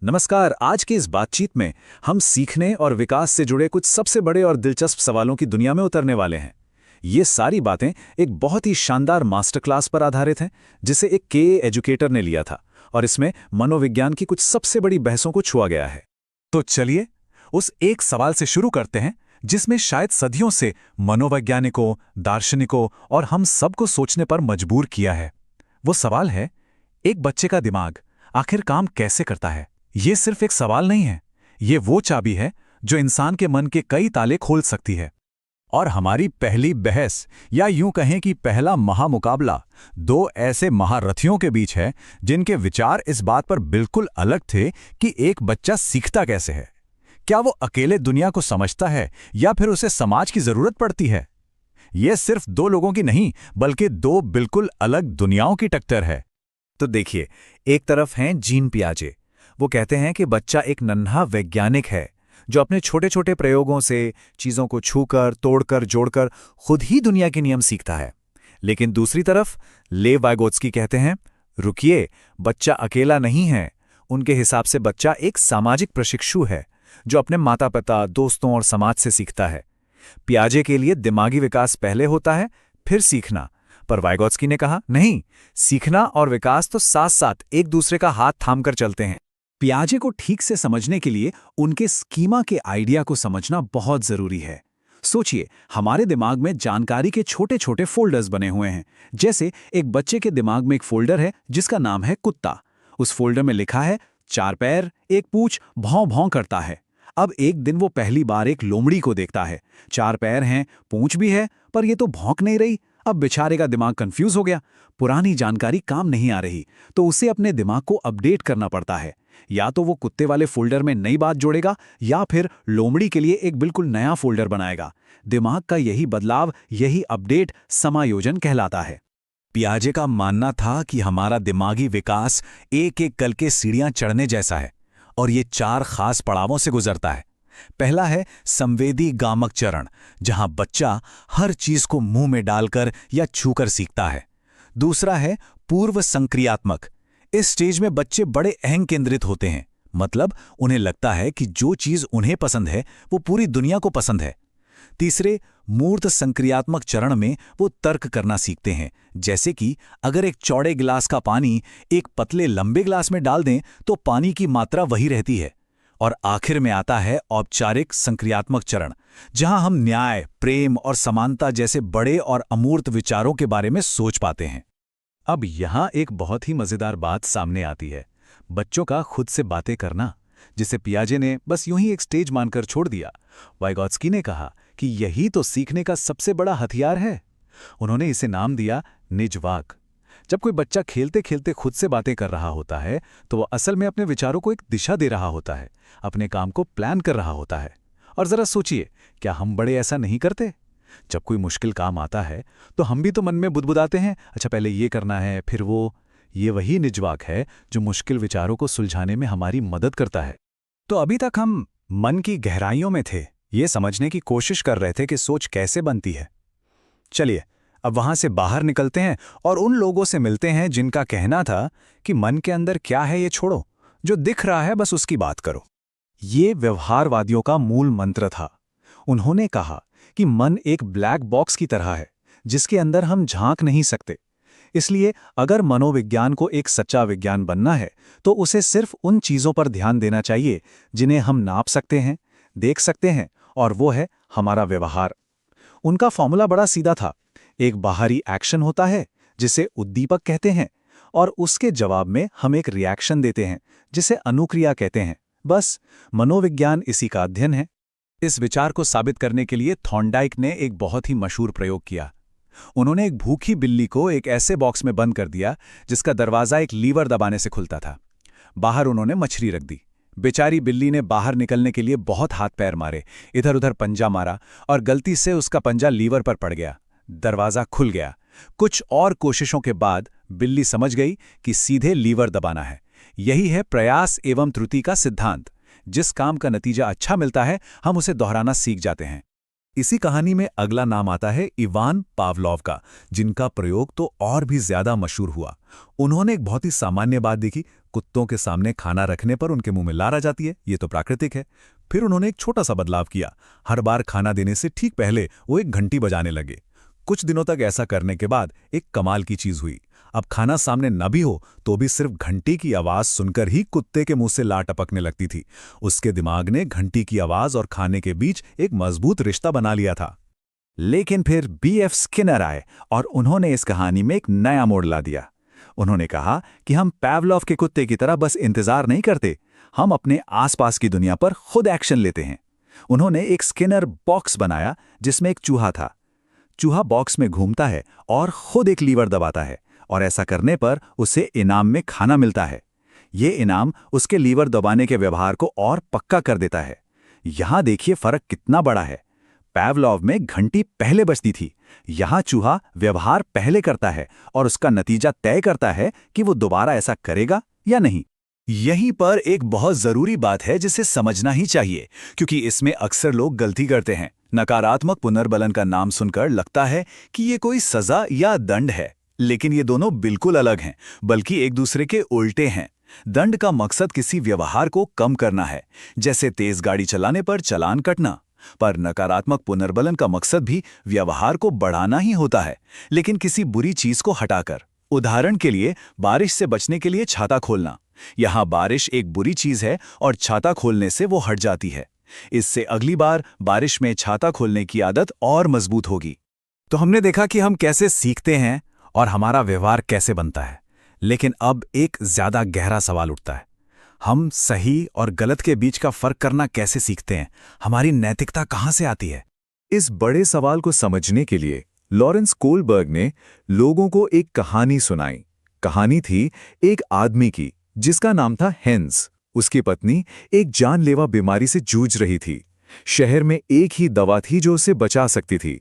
नमस्कार। आज की इस बातचीत में हम सीखने और विकास से जुड़े कुछ सबसे बड़े और दिलचस्प सवालों की दुनिया में उतरने वाले हैं। ये सारी बातें एक बहुत ही शानदार मास्टर क्लास पर आधारित हैं, जिसे एक केए एजुकेटर ने लिया था, और इसमें मनोविज्ञान की कुछ सबसे बड़ी बहसों को छुआ गया है। तो चलिए उस एक सवाल से शुरू करते हैं जिसमें शायद सदियों से मनोवैज्ञानिकों, दार्शनिकों और हम सबको सोचने पर मजबूर किया है। वो सवाल है, एक बच्चे का दिमाग आखिर काम कैसे करता है? ये सिर्फ एक सवाल नहीं है, ये वो चाबी है जो इंसान के मन के कई ताले खोल सकती है। और हमारी पहली बहस, या यूं कहें कि पहला महामुकाबला, दो ऐसे महारथियों के बीच है जिनके विचार इस बात पर बिल्कुल अलग थे कि एक बच्चा सीखता कैसे है। क्या वो अकेले दुनिया को समझता है या फिर उसे समाज की जरूरत पड़ती है? ये सिर्फ दो लोगों की नहीं, बल्कि दो बिल्कुल अलग दुनियाओं की टक्कर है। तो देखिए, एक तरफ हैं जीन पियाजे। वो कहते हैं कि बच्चा एक नन्हा वैज्ञानिक है जो अपने छोटे छोटे प्रयोगों से, चीज़ों को छूकर, तोड़कर, जोड़कर खुद ही दुनिया के नियम सीखता है। लेकिन दूसरी तरफ लेव वाइगोत्स्की कहते हैं, रुकिए, बच्चा अकेला नहीं है। उनके हिसाब से बच्चा एक सामाजिक प्रशिक्षु है जो अपने माता पिता, दोस्तों और समाज से सीखता है। पियाजे के लिए दिमागी विकास पहले होता है, फिर सीखना। पर वाइगोत्स्की ने कहा, नहीं, सीखना और विकास तो साथ साथ एक दूसरे का हाथ थामकर चलते हैं। पियाजे को ठीक से समझने के लिए उनके स्कीमा के आइडिया को समझना बहुत जरूरी है। सोचिए, हमारे दिमाग में जानकारी के छोटे छोटे फोल्डर्स बने हुए हैं। जैसे एक बच्चे के दिमाग में एक फोल्डर है जिसका नाम है कुत्ता। उस फोल्डर में लिखा है 4 पैर, 1 पूंछ, भौं भौं करता है। अब एक दिन वो पहली बार एक लोमड़ी को देखता है। 4 पैर हैं, पूंछ भी है, पर ये तो भौंक नहीं रही। अब बेचारे का दिमाग कंफ्यूज हो गया। पुरानी जानकारी काम नहीं आ रही, तो उसे अपने दिमाग को अपडेट करना पड़ता है। या तो वो कुत्ते वाले फोल्डर में नई बात जोड़ेगा, या फिर लोमड़ी के लिए एक बिल्कुल नया फोल्डर बनाएगा। दिमाग का यही बदलाव, यही अपडेट समायोजन कहलाता है। पियाजे का मानना था कि हमारा दिमागी विकास एक एक कल के सीढ़ियां चढ़ने जैसा है, और ये 4 खास पड़ावों से गुजरता है। पहला है संवेदी गामक चरण, जहां बच्चा हर चीज को मुंह में डालकर या छूकर सीखता है। दूसरा है पूर्व संक्रियात्मक। इस स्टेज में बच्चे बड़े अहं केंद्रित होते हैं, मतलब उन्हें लगता है कि जो चीज उन्हें पसंद है वो पूरी दुनिया को पसंद है। तीसरे मूर्त संक्रियात्मक चरण में वो तर्क करना सीखते हैं, जैसे कि अगर एक चौड़े गिलास का पानी एक पतले लंबे गिलास में डाल दें तो पानी की मात्रा वही रहती है। और आखिर में आता है औपचारिक संक्रियात्मक चरण, जहां हम न्याय, प्रेम और समानता जैसे बड़े और अमूर्त विचारों के बारे में सोच पाते हैं। अब यहां एक बहुत ही मजेदार बात सामने आती है, बच्चों का खुद से बातें करना, जिसे पियाजे ने बस यूं ही एक स्टेज मानकर छोड़ दिया। वाइगोत्स्की ने कहा कि यही तो सीखने का सबसे बड़ा हथियार है। उन्होंने इसे नाम दिया निजवाक। जब कोई बच्चा खेलते खेलते खुद से बातें कर रहा होता है, तो वह असल में अपने विचारों को एक दिशा दे रहा होता है, अपने काम को प्लान कर रहा होता है। और जरा सोचिए, क्या हम बड़े ऐसा नहीं करते? जब कोई मुश्किल काम आता है तो हम भी तो मन में बुदबुदाते हैं, अच्छा पहले ये करना है, फिर वो। ये वही निजवाक है जो मुश्किल विचारों को सुलझाने में हमारी मदद करता है। तो अभी तक हम मन की गहराइयों में थे, ये समझने की कोशिश कर रहे थे कि सोच कैसे बनती है। चलिए अब वहां से बाहर निकलते हैं और उन लोगों से मिलते हैं जिनका कहना था कि मन के अंदर क्या है ये छोड़ो, जो दिख रहा है बस उसकी बात करो। ये व्यवहारवादियों का मूल मंत्र था। उन्होंने कहा कि मन एक ब्लैक बॉक्स की तरह है जिसके अंदर हम झांक नहीं सकते। इसलिए अगर मनोविज्ञान को एक सच्चा विज्ञान बनना है तो उसे सिर्फ उन चीजों पर ध्यान देना चाहिए जिन्हें हम नाप सकते हैं, देख सकते हैं, और वो है हमारा व्यवहार। उनका फॉर्मूला बड़ा सीधा था। एक बाहरी एक्शन होता है जिसे उद्दीपक कहते हैं, और उसके जवाब में हम एक रिएक्शन देते हैं जिसे अनुक्रिया कहते हैं। बस मनोविज्ञान इसी का अध्ययन है। इस विचार को साबित करने के लिए थॉर्नडाइक ने एक बहुत ही मशहूर प्रयोग किया। उन्होंने एक भूखी बिल्ली को एक ऐसे बॉक्स में बंद कर दिया जिसका दरवाजा एक लीवर दबाने से खुलता था। बाहर उन्होंने मछली रख दी। बेचारी बिल्ली ने बाहर निकलने के लिए बहुत हाथ पैर मारे, इधर उधर पंजा मारा, और गलती से उसका पंजा लीवर पर पड़ गया। दरवाजा खुल गया। कुछ और कोशिशों के बाद बिल्ली समझ गई कि सीधे लीवर दबाना है। यही है प्रयास एवं त्रुटि का सिद्धांत। जिस काम का नतीजा अच्छा मिलता है हम उसे दोहराना सीख जाते हैं। इसी कहानी में अगला नाम आता है इवान पावलोव का, जिनका प्रयोग तो और भी ज्यादा मशहूर हुआ। उन्होंने एक बहुत ही सामान्य बात देखी, कुत्तों के सामने खाना रखने पर उनके मुंह में लार आ जाती है, ये तो प्राकृतिक है। फिर उन्होंने एक छोटा सा बदलाव किया। हर बार खाना देने से ठीक पहले वो एक घंटी बजाने लगे। कुछ दिनों तक ऐसा करने के बाद एक कमाल की चीज हुई। अब खाना सामने न भी हो तो भी सिर्फ घंटी की आवाज सुनकर ही कुत्ते के मुंह से लार टपकने लगती थी। उसके दिमाग ने घंटी की आवाज और खाने के बीच एक मजबूत रिश्ता बना लिया था। लेकिन फिर B.F. स्किनर आए और उन्होंने इस कहानी में एक नया मोड़ ला दिया। उन्होंने कहा कि हम पैवलोव के कुत्ते की तरह बस इंतजार नहीं करते, हम अपने आसपास की दुनिया पर खुद एक्शन लेते हैं। उन्होंने एक स्किनर बॉक्स बनाया जिसमें एक चूहा था। चूहा बॉक्स में घूमता है और खुद एक लीवर दबाता है, और ऐसा करने पर उसे इनाम में खाना मिलता है। ये इनाम उसके लीवर दबाने के व्यवहार को और पक्का कर देता है। यहां देखिए फर्क कितना बड़ा है। पैवलोव में घंटी पहले बजती थी, यहां चूहा व्यवहार पहले करता है और उसका नतीजा तय करता है कि वो दोबारा ऐसा करेगा या नहीं। यहीं पर एक बहुत जरूरी बात है जिसे समझना ही चाहिए, क्योंकि इसमें अक्सर लोग गलती करते हैं। नकारात्मक पुनर्बलन का नाम सुनकर लगता है कि ये कोई सजा या दंड है, लेकिन ये दोनों बिल्कुल अलग हैं, बल्कि एक दूसरे के उल्टे हैं। दंड का मकसद किसी व्यवहार को कम करना है, जैसे तेज गाड़ी चलाने पर चालान कटना। पर नकारात्मक पुनर्बलन का मकसद भी व्यवहार को बढ़ाना ही होता है, लेकिन किसी बुरी चीज को हटाकर। उदाहरण के लिए बारिश से बचने के लिए छाता खोलना। यहां बारिश एक बुरी चीज है और छाता खोलने से वो हट जाती है। इससे अगली बार बारिश में छाता खोलने की आदत और मजबूत होगी। तो हमने देखा कि हम कैसे सीखते हैं और हमारा व्यवहार कैसे बनता है। लेकिन अब एक ज्यादा गहरा सवाल उठता है, हम सही और गलत के बीच का फर्क करना कैसे सीखते हैं? हमारी नैतिकता कहां से आती है? इस बड़े सवाल को समझने के लिए लॉरेंस कोलबर्ग ने लोगों को एक कहानी सुनाई। कहानी थी एक आदमी की जिसका नाम था हेंस। उसकी पत्नी एक जानलेवा बीमारी से जूझ रही थी। शहर में एक ही दवा थी जो उसे बचा सकती थी,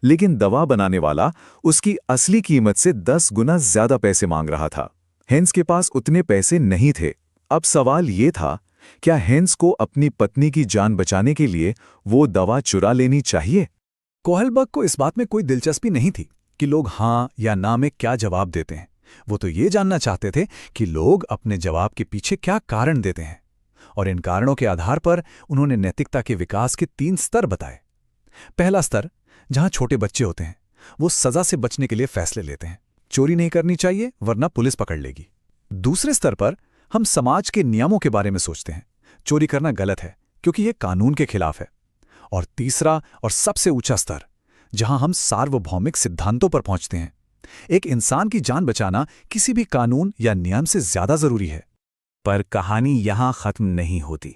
लेकिन दवा बनाने वाला उसकी असली कीमत से 10 गुना ज्यादा पैसे मांग रहा था। हेंस के पास उतने पैसे नहीं थे। अब सवाल ये था, क्या हेंस को अपनी पत्नी की जान बचाने के लिए वो दवा चुरा लेनी चाहिए? कोहलबर्ग को इस बात में कोई दिलचस्पी नहीं थी कि लोग हाँ या ना में क्या जवाब देते हैं। वो तो ये जानना चाहते थे कि लोग अपने जवाब के पीछे क्या कारण देते हैं, और इन कारणों के आधार पर उन्होंने नैतिकता के विकास के 3 स्तर बताए। पहला स्तर, जहां छोटे बच्चे होते हैं, वो सजा से बचने के लिए फैसले लेते हैं। चोरी नहीं करनी चाहिए वरना पुलिस पकड़ लेगी। दूसरे स्तर पर हम समाज के नियमों के बारे में सोचते हैं। चोरी करना गलत है क्योंकि यह कानून के खिलाफ है। और तीसरा और सबसे ऊंचा स्तर, जहां हम सार्वभौमिक सिद्धांतों पर पहुंचते हैं। एक इंसान की जान बचाना किसी भी कानून या नियम से ज्यादा जरूरी है। पर कहानी यहां खत्म नहीं होती।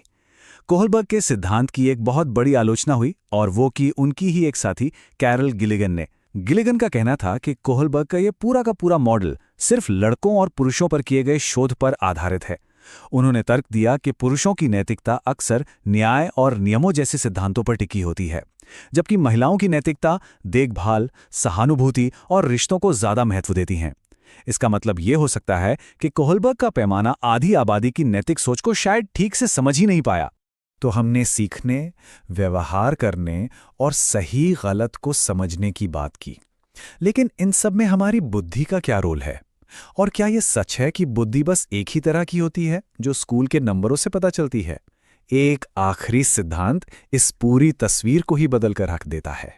कोहलबर्ग के सिद्धांत की एक बहुत बड़ी आलोचना हुई, और वो की उनकी ही एक साथी कैरल गिलिगन ने। गिलिगन का कहना था कि कोहलबर्ग का ये पूरा का पूरा मॉडल सिर्फ लड़कों और पुरुषों पर किए गए शोध पर आधारित है। उन्होंने तर्क दिया कि पुरुषों की नैतिकता अक्सर न्याय और नियमों जैसे सिद्धांतों पर टिकी होती है, जबकि महिलाओं की नैतिकता देखभाल, सहानुभूति और रिश्तों को ज्यादा महत्व देती हैं। इसका मतलब ये हो सकता है कि कोहलबर्ग का पैमाना आधी आबादी की नैतिक सोच को शायद ठीक से समझ ही नहीं पाया। तो हमने सीखने, व्यवहार करने और सही गलत को समझने की बात की, लेकिन इन सब में हमारी बुद्धि का क्या रोल है? और क्या यह सच है कि बुद्धि बस एक ही तरह की होती है जो स्कूल के नंबरों से पता चलती है? एक आखिरी सिद्धांत इस पूरी तस्वीर को ही बदल कर रख देता है।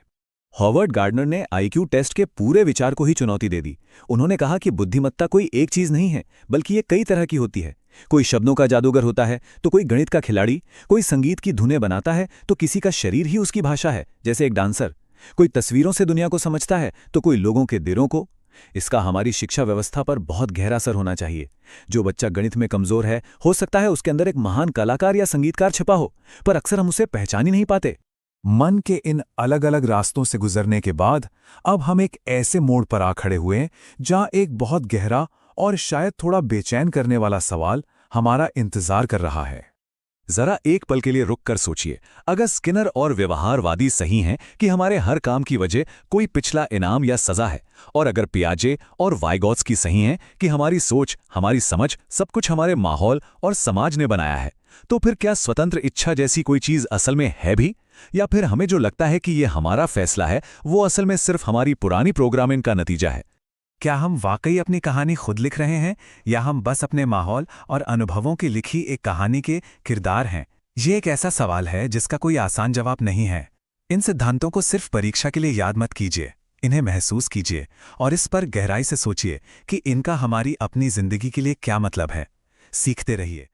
हॉवर्ड गार्डनर ने IQ टेस्ट के पूरे विचार को ही चुनौती दे दी। उन्होंने कहा कि बुद्धिमत्ता कोई एक चीज नहीं है, बल्कि ये कई तरह की होती है। कोई शब्दों का जादूगर होता है तो कोई गणित का खिलाड़ी, कोई संगीत की धुनें बनाता है तो किसी का शरीर ही उसकी भाषा है, जैसे एक डांसर। कोई तस्वीरों से दुनिया को समझता है तो कोई लोगों के दिलों को। इसका हमारी शिक्षा व्यवस्था पर बहुत गहरा असर होना चाहिए। जो बच्चा गणित में कमजोर है, हो सकता है उसके अंदर एक महान कलाकार या संगीतकार छिपा हो, पर अक्सर हम उसे पहचान ही नहीं पाते। मन के इन अलग अलग रास्तों से गुजरने के बाद अब हम एक ऐसे मोड़ पर आ खड़े हुए जहां एक बहुत गहरा और शायद थोड़ा बेचैन करने वाला सवाल हमारा इंतजार कर रहा है। जरा एक पल के लिए रुक कर सोचिए, अगर स्किनर और व्यवहारवादी सही हैं कि हमारे हर काम की वजह कोई पिछला इनाम या सजा है, और अगर पियाजे और वाइगॉट्स्की सही हैं कि हमारी सोच, हमारी समझ सब कुछ हमारे माहौल और समाज ने बनाया है, तो फिर क्या स्वतंत्र इच्छा जैसी कोई चीज असल में है भी? या फिर हमें जो लगता है कि यह हमारा फैसला है, वो असल में सिर्फ हमारी पुरानी प्रोग्रामिंग का नतीजा है? क्या हम वाकई अपनी कहानी खुद लिख रहे हैं या हम बस अपने माहौल और अनुभवों की लिखी एक कहानी के किरदार हैं? ये एक ऐसा सवाल है जिसका कोई आसान जवाब नहीं है। इन सिद्धांतों को सिर्फ परीक्षा के लिए याद मत कीजिए, इन्हें महसूस कीजिए और इस पर गहराई से सोचिए कि इनका हमारी अपनी जिंदगी के लिए क्या मतलब है। सीखते रहिए।